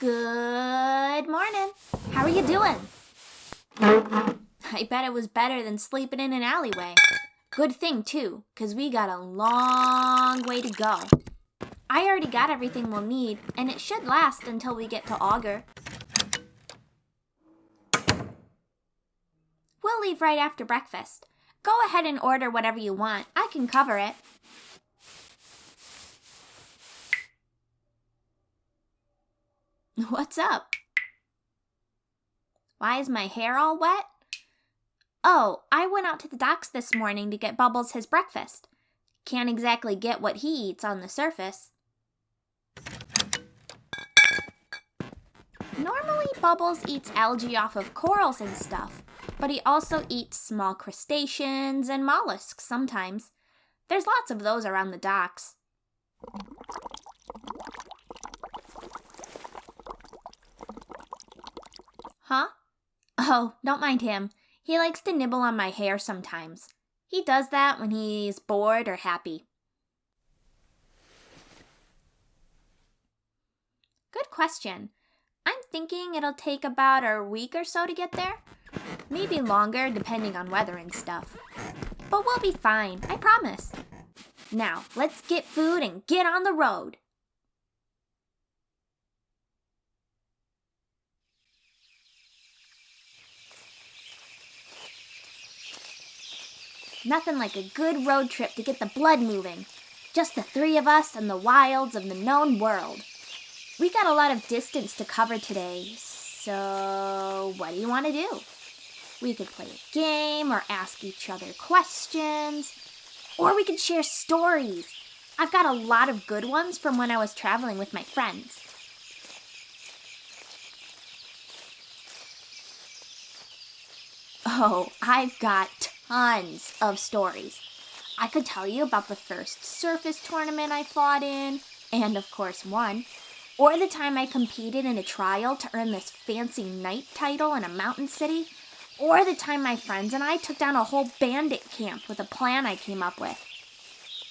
Good morning. How are you doing? I bet it was better than sleeping in an alleyway. Good thing, too, because we got a long way to go. I already got everything we'll need, and it should last until we get to Augur. We'll leave right after breakfast. Go ahead and order whatever you want. I can cover it. What's up? Why is my hair all wet? Oh, I went out to the docks this morning to get Bubbles his breakfast. Can't exactly get what he eats on the surface. Normally, Bubbles eats algae off of corals and stuff, but he also eats small crustaceans and mollusks sometimes. There's lots of those around the docks. Huh? Oh, don't mind him. He likes to nibble on my hair sometimes. He does that when he's bored or happy. Good question. I'm thinking it'll take about a week or so to get there. Maybe longer, depending on weather and stuff. But we'll be fine, I promise. Now, let's get food and get on the road. Nothing like a good road trip to get the blood moving. Just the three of us and the wilds of the known world. We got a lot of distance to cover today, so what do you want to do? We could play a game or ask each other questions, or we could share stories. I've got a lot of good ones from when I was traveling with my friends. Oh, I've got tons of stories. I could tell you about the first surface tournament I fought in, and of course won, or the time I competed in a trial to earn this fancy knight title in a mountain city, or the time my friends and I took down a whole bandit camp with a plan I came up with.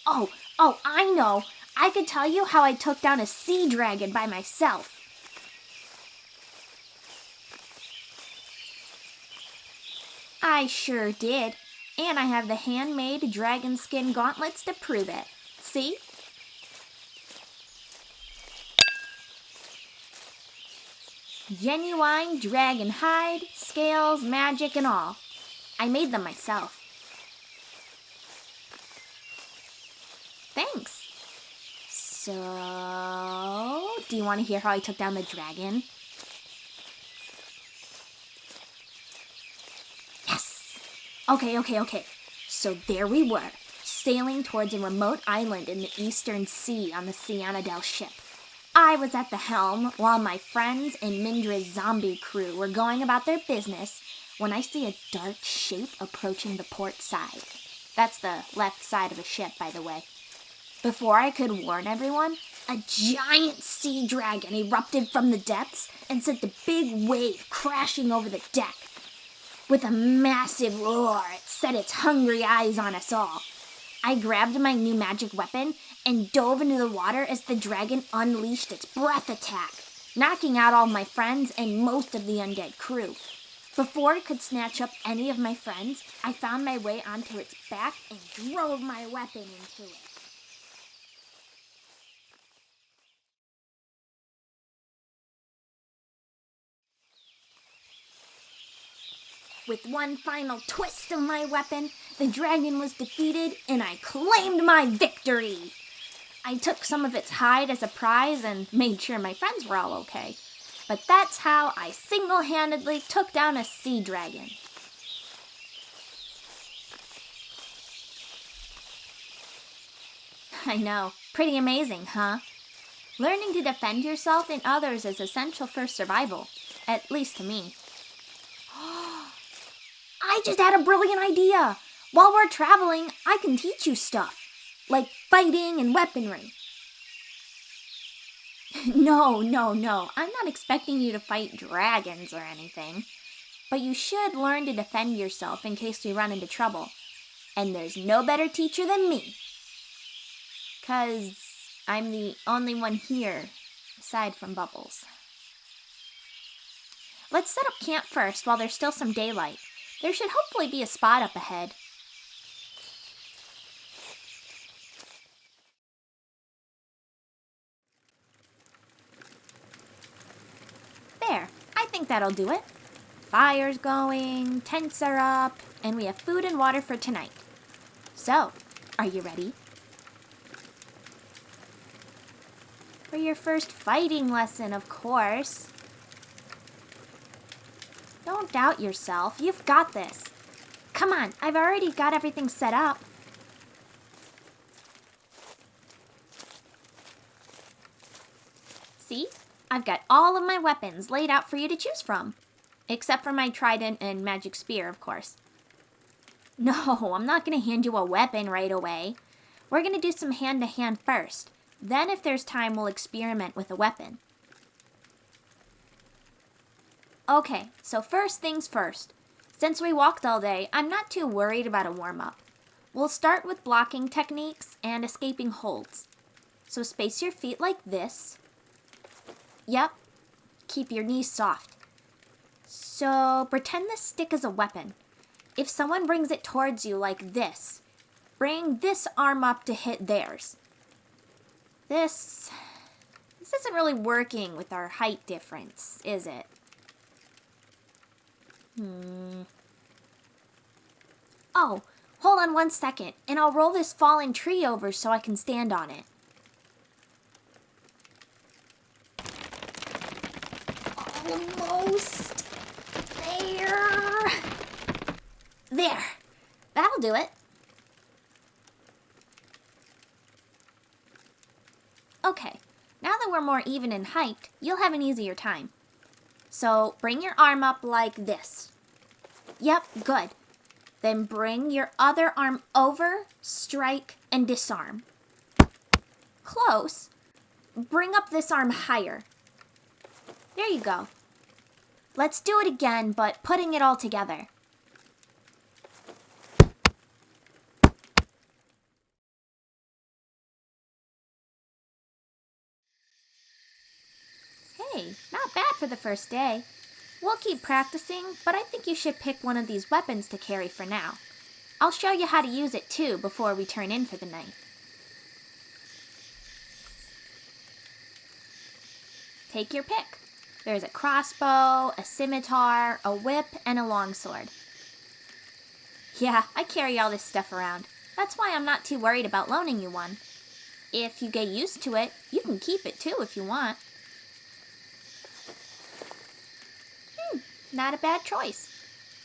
Oh, I know. I could tell you how I took down a sea dragon by myself. I sure did. And I have the handmade dragon skin gauntlets to prove it. See? Genuine dragon hide, scales, magic, and all. I made them myself. Thanks. So, do you want to hear how I took down the dragon? Okay. So there we were, sailing towards a remote island in the Eastern Sea on the Cianadel ship. I was at the helm while my friends and Mindra's zombie crew were going about their business when I see a dark shape approaching the port side. That's the left side of a ship, by the way. Before I could warn everyone, a giant sea dragon erupted from the depths and sent a big wave crashing over the deck. With a massive roar, it set its hungry eyes on us all. I grabbed my new magic weapon and dove into the water as the dragon unleashed its breath attack, knocking out all my friends and most of the undead crew. Before it could snatch up any of my friends, I found my way onto its back and drove my weapon into it. With one final twist of my weapon, the dragon was defeated and I claimed my victory. I took some of its hide as a prize and made sure my friends were all okay. But that's how I single-handedly took down a sea dragon. I know, pretty amazing, huh? Learning to defend yourself and others is essential for survival, at least to me. I just had a brilliant idea. While we're traveling, I can teach you stuff, like fighting and weaponry. No. I'm not expecting you to fight dragons or anything. But you should learn to defend yourself in case we run into trouble. And there's no better teacher than me. 'Cause I'm the only one here, aside from Bubbles. Let's set up camp first while there's still some daylight. There should hopefully be a spot up ahead. There, I think that'll do it. Fire's going, tents are up, and we have food and water for tonight. So, are you ready? For your first fighting lesson, of course. Don't doubt yourself. You've got this. Come on, I've already got everything set up. See? I've got all of my weapons laid out for you to choose from. Except for my trident and magic spear, of course. No, I'm not going to hand you a weapon right away. We're going to do some hand-to-hand first. Then, if there's time, we'll experiment with a weapon. Okay, so first things first. Since we walked all day, I'm not too worried about a warm-up. We'll start with blocking techniques and escaping holds. So space your feet like this. Yep, keep your knees soft. So pretend this stick is a weapon. If someone brings it towards you like this, bring this arm up to hit theirs. This isn't really working with our height difference, is it? Oh, hold on 1 second, and I'll roll this fallen tree over so I can stand on it. Almost. There. That'll do it. Okay, now that we're more even in height, you'll have an easier time. So bring your arm up like this. Yep, good. Then bring your other arm over, strike, and disarm. Close. Bring up this arm higher. There you go. Let's do it again, but putting it all together. Hey, not bad for the first day. We'll keep practicing, but I think you should pick one of these weapons to carry for now. I'll show you how to use it too before we turn in for the night. Take your pick. There's a crossbow, a scimitar, a whip, and a longsword. Yeah, I carry all this stuff around. That's why I'm not too worried about loaning you one. If you get used to it, you can keep it too if you want. Not a bad choice.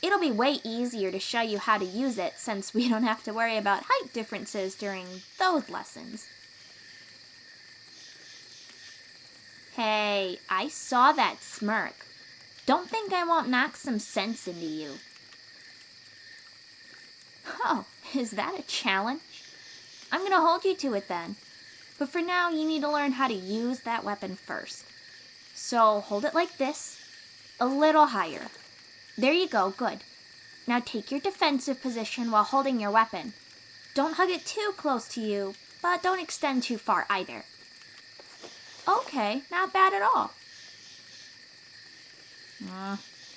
It'll be way easier to show you how to use it since we don't have to worry about height differences during those lessons. Hey, I saw that smirk. Don't think I won't knock some sense into you. Oh, is that a challenge? I'm gonna hold you to it then. But for now, you need to learn how to use that weapon first. So hold it like this. A little higher. There you go, good. Now take your defensive position while holding your weapon. Don't hug it too close to you, but don't extend too far either. Okay, not bad at all.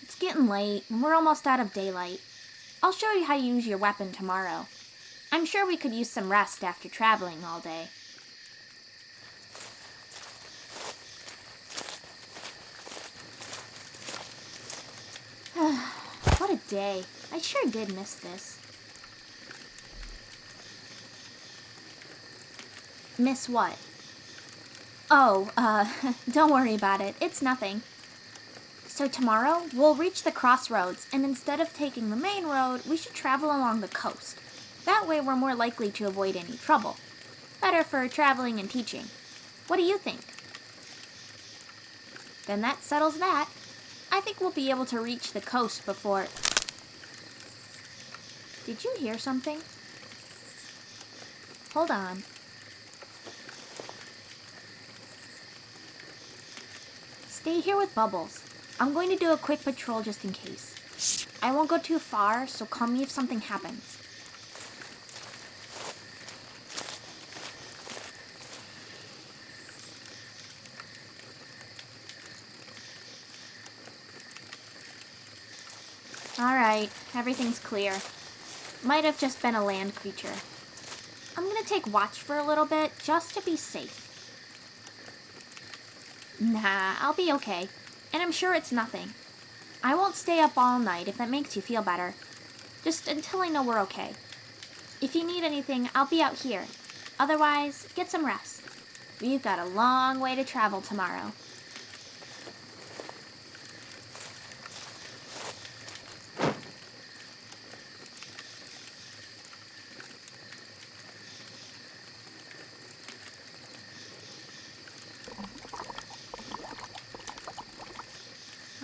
It's getting late, and we're almost out of daylight. I'll show you how to use your weapon tomorrow. I'm sure we could use some rest after traveling all day. What a day. I sure did miss this. Miss what? Oh, don't worry about it. It's nothing. So tomorrow, we'll reach the crossroads, and instead of taking the main road, we should travel along the coast. That way we're more likely to avoid any trouble. Better for traveling and teaching. What do you think? Then that settles that. I think we'll be able to reach the coast before... Did you hear something? Hold on. Stay here with Bubbles. I'm going to do a quick patrol just in case. I won't go too far, so call me if something happens. Alright, everything's clear. Might have just been a land creature. I'm gonna take watch for a little bit, just to be safe. Nah, I'll be okay. And I'm sure it's nothing. I won't stay up all night if that makes you feel better. Just until I know we're okay. If you need anything, I'll be out here. Otherwise, get some rest. We've got a long way to travel tomorrow.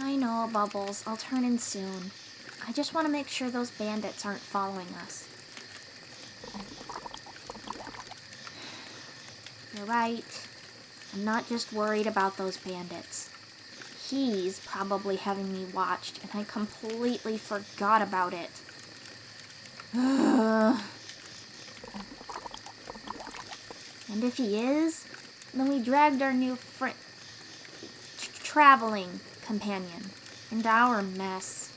I know, Bubbles. I'll turn in soon. I just want to make sure those bandits aren't following us. You're right. I'm not just worried about those bandits. He's probably having me watched, and I completely forgot about it. And if he is, then we dragged our new traveling companion into our mess.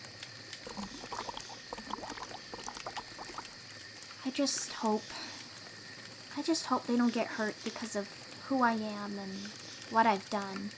I just hope they don't get hurt because of who I am and what I've done.